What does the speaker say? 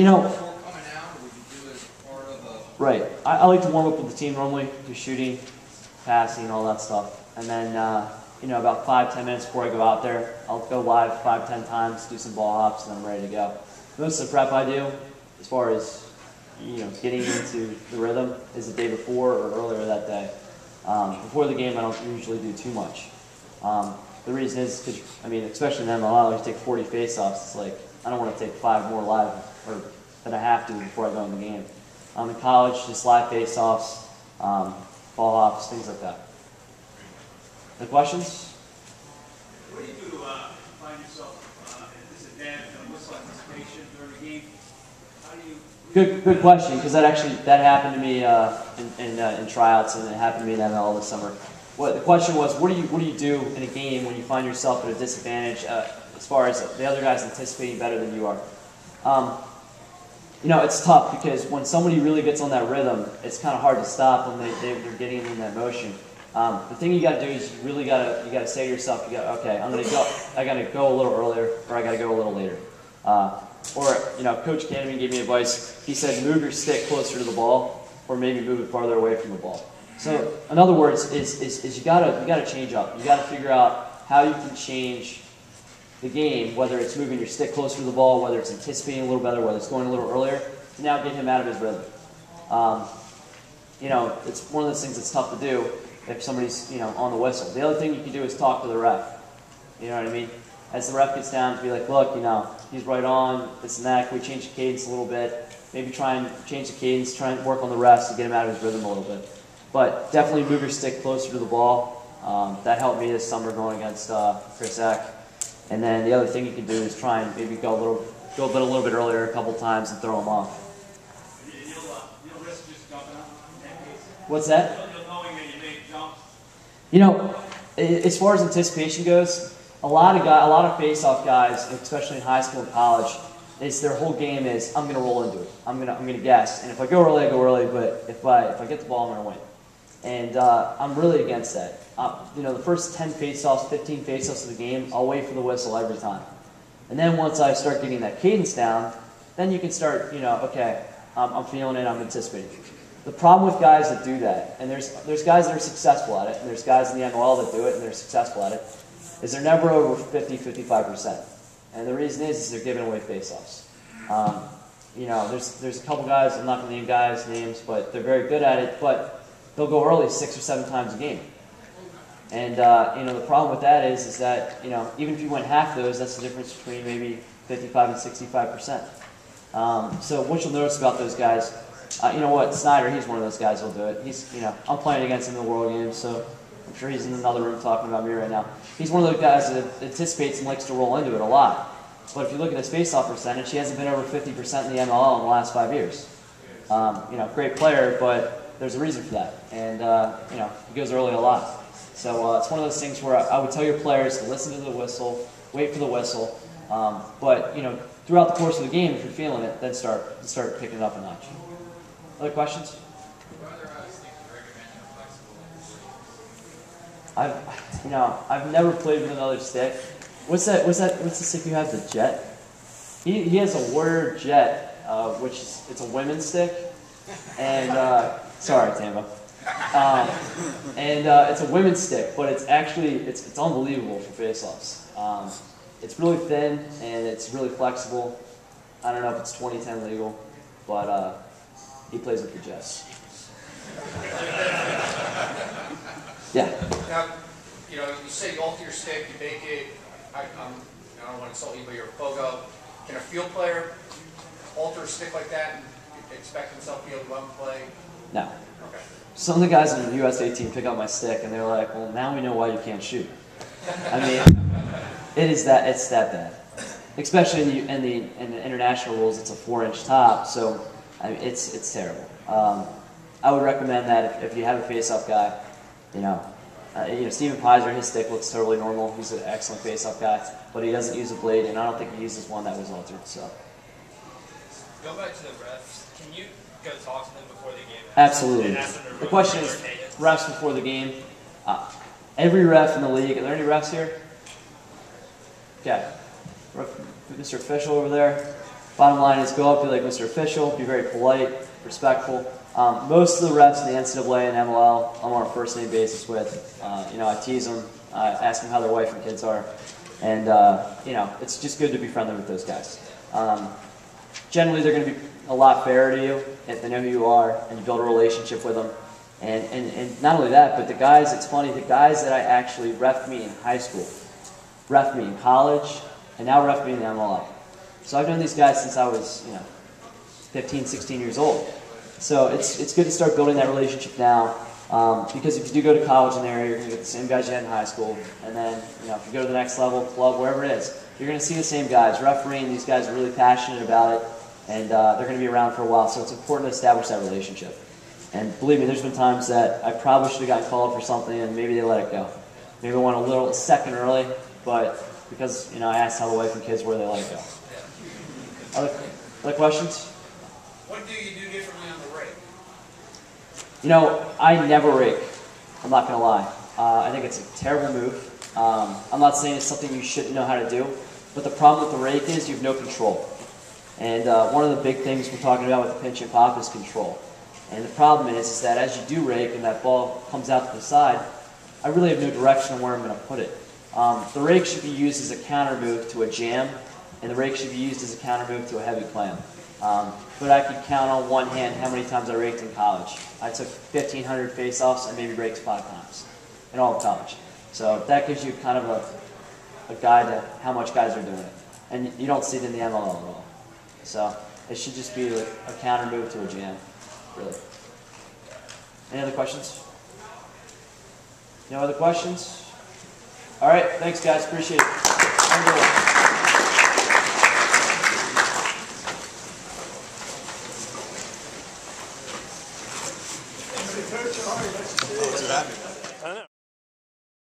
You know, before coming out, or would you do it as part of a... right. I like to warm up with the team normally, do shooting, passing, all that stuff. And then, you know, about 5-10 minutes before I go out there, I'll go live 5-10 times, do some ball hops, and then I'm ready to go. Most of the prep I do, as far as, you know, getting into the rhythm, is the day before or earlier that day. Before the game, I don't usually do too much. The reason is because, I mean, especially in MLL, you take 40 face-offs. It's like, I don't want to take 5 more live or than I have to before I go in the game. In college, just live face-offs, ball hops, things like that. Any questions? What do you do to find yourself at disadvantage on whistle anticipation during the game? How do you... Good question, because that happened to me in tryouts, and it happened to me in ML this summer. The question was, what do you do in a game when you find yourself at a disadvantage as far as the other guys anticipating better than you are? You know, it's tough because when somebody really gets on that rhythm, it's kind of hard to stop when they're getting in that motion. The thing you got to do is you really got to say to yourself, okay, I got to go a little earlier, or I got to go a little later. Or, you know, Coach Kahneman gave me advice. He said, move your stick closer to the ball, or maybe move it farther away from the ball. So, in other words, is you gotta change up. You gotta figure out how you can change the game, whether it's moving your stick closer to the ball, whether it's anticipating a little better, whether it's going a little earlier, to now get him out of his rhythm. You know, it's one of those things that's tough to do if somebody's, you know, on the whistle. The other thing you can do is talk to the ref. You know what I mean? As the ref gets down, to be like, look, you know, he's right on, this and that. Can we change the cadence a little bit? Maybe try and change the cadence, try and work on the refs to get him out of his rhythm a little bit. But definitely move your stick closer to the ball. That helped me this summer going against Chris Eck. And then the other thing you can do is try and maybe go a little bit earlier a couple times and throw him off. You'll risk just jumping up in that case? What's that? You'll knowing that you made jumps? You know, as far as anticipation goes, a lot of face-off guys, especially in high school and college, their whole game is I'm gonna roll into it. I'm gonna guess, and if I go early, I go early. But if I get the ball, I'm gonna win. And I'm really against that. You know, the first 10 face-offs, 15 face-offs of the game, I'll wait for the whistle every time. And then once I start getting that cadence down, then you can start, you know, okay, I'm feeling it, I'm anticipating. The problem with guys that do that, and there's guys that are successful at it, and there's guys in the MLL that do it and they're successful at it, is they're never over 50-55%. And the reason is they're giving away face-offs. You know, there's a couple guys, I'm not going to name guys' names, but they're very good at it, but they'll go early 6 or 7 times a game. And, you know, the problem with that is that, you know, even if you win half those, that's the difference between maybe 55 and 65%. So what you'll notice about those guys, you know what, Snyder, he's one of those guys who'll do it. He's, you know, I'm playing against him in the World Games, so I'm sure he's in another room talking about me right now. He's one of those guys that anticipates and likes to roll into it a lot. But if you look at his face-off percentage, he hasn't been over 50% in the MLL in the last 5 years. You know, great player, but there's a reason for that. And, you know, he goes early a lot. So it's one of those things where I would tell your players to listen to the whistle, wait for the whistle. But, you know, throughout the course of the game, if you're feeling it, then start picking it up a notch. Other questions? I've never played with another stick. What's the stick you have? The Jet? He has a Warrior Jet, which is, it's a women's stick. And, sorry, Tambo. It's a women's stick, but it's actually, it's unbelievable for face-offs. It's really thin, and it's really flexible. I don't know if it's 2010 legal, but he plays with the Jets. Yeah. Now, you know, you say you alter your stick, you make it, I don't want to insult you, but you're a pogo. Can a field player alter a stick like that and expect himself to be able to go out and play? No. Okay. Some of the guys in the USA team pick up my stick, and they're like, well, now we know why you can't shoot. I mean, it's that bad. Especially in the international rules, it's a 4-inch top, so I mean, it's terrible. I would recommend that if you have a face-off guy, you know, Steven Pizer, his stick looks totally normal. He's an excellent face-off guy, but he doesn't use a blade, and I don't think he uses one that was altered. So. Go back to the refs. Can you go talk to them before the game? Absolutely. The question is, refs before the game. Every ref in the league. Are there any refs here? Okay. Mr. Official over there. Bottom line is go up, be like Mr. Official, be very polite, respectful. Most of the refs in the NCAA and MLL, I'm on a first name basis with. I tease them, ask them how their wife and kids are, and it's just good to be friendly with those guys. Generally, they're going to be a lot fairer to you if they know who you are and you build a relationship with them. And not only that, but the guys, it's funny, the guys that I actually ref me in high school, ref me in college, and now ref me in the MLL. So I've known these guys since I was, 15, 16 years old. So it's good to start building that relationship now, because if you do go to college in the area, you're going to get the same guys you had in high school, and then if you go to the next level, club, wherever it is, you're going to see the same guys. Refereeing, these guys are really passionate about it, and they're going to be around for a while, so it's important to establish that relationship. And believe me, there's been times that I probably should have gotten called for something, and maybe they let it go. Maybe I went a little second early, but because I asked how the wife and kids were, they let it go. Other questions? What do you do differently on the rake? I never rake. I'm not going to lie. I think it's a terrible move. I'm not saying it's something you shouldn't know how to do, but the problem with the rake is you have no control. And one of the big things we're talking about with the pinch and pop is control. And the problem is that as you do rake and that ball comes out to the side, I really have no direction on where I'm going to put it. The rake should be used as a counter move to a jam, and the rake should be used as a counter move to a heavy clam. But I could count on one hand how many times I raked in college. I took 1,500 face-offs and maybe raked 5 times in all of college. So that gives you kind of a guide to how much guys are doing it. And you don't see it in the MLL at all. So it should just be like a counter move to a jam, really. Any other questions? No other questions? All right, thanks guys, appreciate it. Have a good one. Thanks for having me.